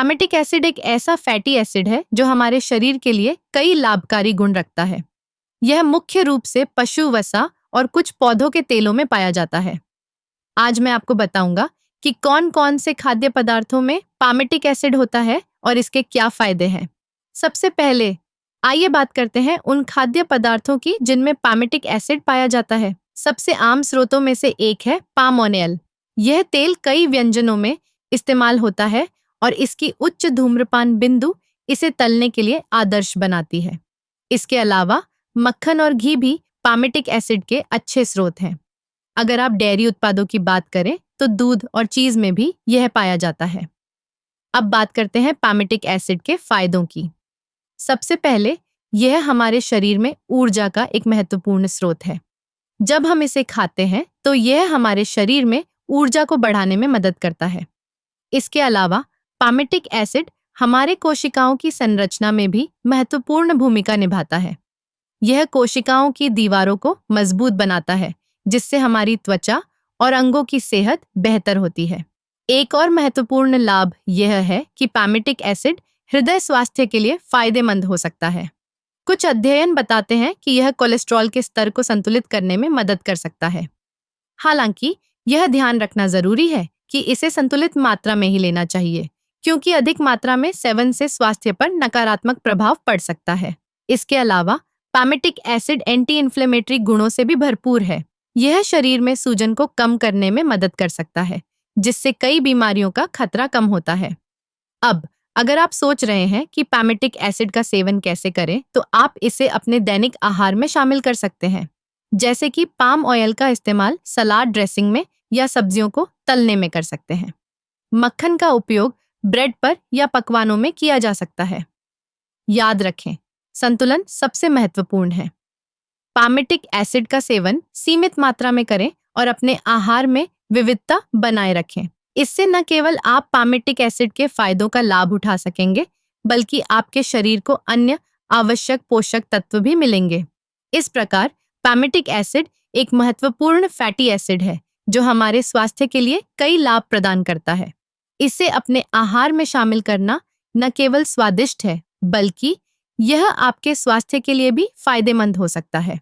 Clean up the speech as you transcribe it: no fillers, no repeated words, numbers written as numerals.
पैमेटिक acid एक ऐसा fatty acid है जो हमारे शरीर के लिए कई लाभकारी गुण रखता है। यह मुख्य रूप से पशु वसा और कुछ पौधों के तेलों में पाया जाता है। आज मैं आपको बताऊंगा कि कौन कौन से खाद्य पदार्थों में पैमेटिक एसिड होता है और इसके क्या फायदे हैं। सबसे पहले आइए बात करते हैं उन खाद्य पदार्थों की जिनमें पैमेटिक एसिड पाया जाता है। सबसे आम स्रोतों में से एक है पाम ऑयल। यह तेल कई व्यंजनों में इस्तेमाल होता है और इसकी उच्च धूम्रपान बिंदु इसे तलने के लिए आदर्श बनाती है। इसके अलावा मक्खन और घी भी पैमेटिक एसिड के अच्छे स्रोत हैं। अगर आप डेयरी उत्पादों की बात करें तो दूध और चीज में भी यह पाया जाता है। अब बात करते हैं पैमेटिक एसिड के फायदों की। सबसे पहले यह हमारे शरीर में ऊर्जा का एक महत्वपूर्ण स्रोत है। जब हम इसे खाते हैं तो यह हमारे शरीर में ऊर्जा को बढ़ाने में मदद करता है। इसके अलावा पैमेटिक एसिड हमारे कोशिकाओं की संरचना में भी महत्वपूर्ण भूमिका निभाता है। यह कोशिकाओं की दीवारों को मजबूत बनाता है, जिससे हमारी त्वचा और अंगों की सेहत बेहतर होती है। एक और महत्वपूर्ण लाभ यह है कि पैमेटिक एसिड हृदय स्वास्थ्य के लिए फायदेमंद हो सकता है। कुछ अध्ययन बताते हैं कि यह कोलेस्ट्रॉल के स्तर को संतुलित करने में मदद कर सकता है। हालांकि यह ध्यान रखना जरूरी है कि इसे संतुलित मात्रा में ही लेना चाहिए, क्योंकि अधिक मात्रा में सेवन से स्वास्थ्य पर नकारात्मक प्रभाव पड़ सकता है। इसके अलावा पैमेटिक एसिड एंटी इन्फ्लेमेटरी गुणों से भी भरपूर है। यह शरीर में सूजन को कम करने में मदद कर सकता है, जिससे कई बीमारियों का खतरा कम होता है। अब अगर आप सोच रहे हैं कि पैमेटिक एसिड का सेवन कैसे करें, तो आप इसे अपने दैनिक आहार में शामिल कर सकते हैं, जैसे कि पाम ऑयल का इस्तेमाल सलाद ड्रेसिंग में या सब्जियों को तलने में कर सकते हैं। मक्खन का उपयोग ब्रेड पर या पकवानों में किया जा सकता है। याद रखें, संतुलन सबसे महत्वपूर्ण है। पैमेटिक एसिड का सेवन सीमित मात्रा में करें और अपने आहार में विविधता बनाए रखें। इससे न केवल आप पैमेटिक एसिड के फायदों का लाभ उठा सकेंगे, बल्कि आपके शरीर को अन्य आवश्यक पोषक तत्व भी मिलेंगे। इस प्रकार पैमेटिक एसिड एक महत्वपूर्ण फैटी एसिड है जो हमारे स्वास्थ्य के लिए कई लाभ प्रदान करता है। इसे अपने आहार में शामिल करना न केवल स्वादिष्ट है, बल्कि यह आपके स्वास्थ्य के लिए भी फायदेमंद हो सकता है।